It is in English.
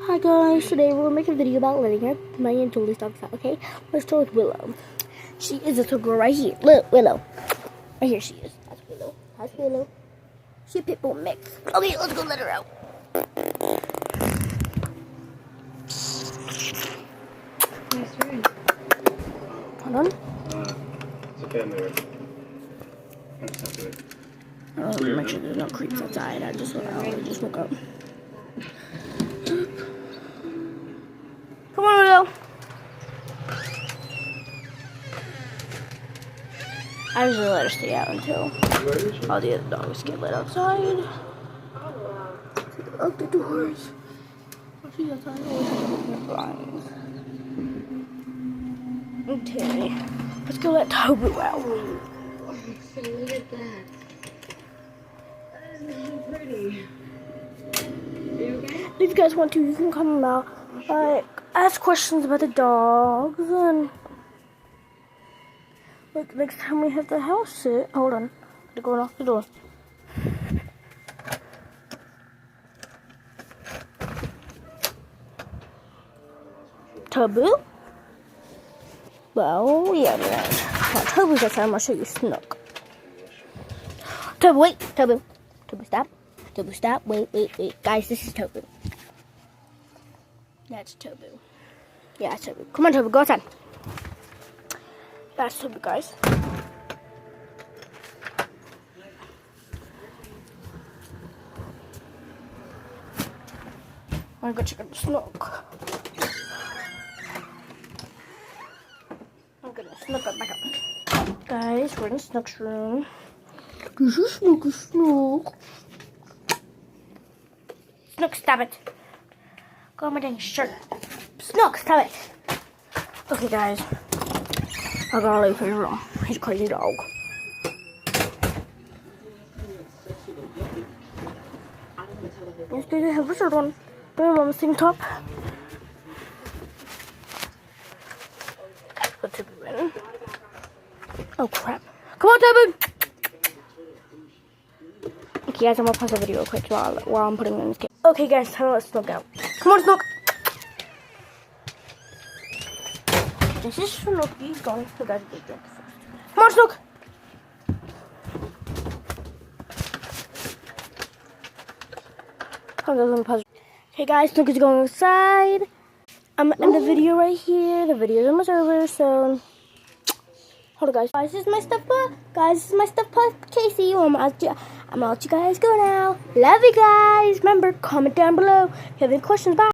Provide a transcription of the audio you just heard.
Hi guys, today we're making a video about living here. My and Julie's dog's out, okay? Let's start with Willow. She is this little girl right here. Look, Willow. Right here she is. That's Willow. That's Willow. She's a pit bull mix. Okay, let's go let her out. Nice ring. Hold on. It's a family ring. I'm just not doing it. I want to make sure there's no creeps outside. I just woke up. Come on, Willow. I usually let her stay out until all the other dogs get let outside. Lock the doors. Oh, she's outside. Okay. Let's go let Tobu out. Look at that. That is so pretty. Are you okay? If you guys want to, you can come out, ask questions about the dogs, and like next time we have the house sit. Hold on, they're going off the door. Tobu? Well, yeah, now Tobu's outside. I'm gonna show you Snook. Tobu, wait, Tobu. Tobu, stop. Tobu, stop. Wait. Guys, this is Tobu. That's Tobu. Yeah, that's Tobu. Come on, Tobu, go outside. That's Tobu, guys. I'm gonna go check out the Snook. I'm gonna Snook up back up. Guys, we're in Snook's room. This is Snook. Snook, stop it. Go on my dang shirt. Snook, stop it. Okay, guys. I gotta leave his room. He's a crazy dog. Yes, baby, I have a shirt on. My mom's tank top. Put Tobu in. Oh, crap. Come on, Tobu! Okay, guys, I'm gonna pause the video real quick while I'm putting in this game. Okay, guys, time to let Snook out. Come on, Snook! This is Snook. He's going to guys get drink first. Come on, Snook! Hold on, let me pause. Okay, guys, Snook is going outside. I'm gonna end the video right here. The video's almost over, so hold on, guys. Guys, this is my stuff, Casey. I'm gonna let you guys go now. Love you guys. Remember, comment down below if you have any questions. Bye.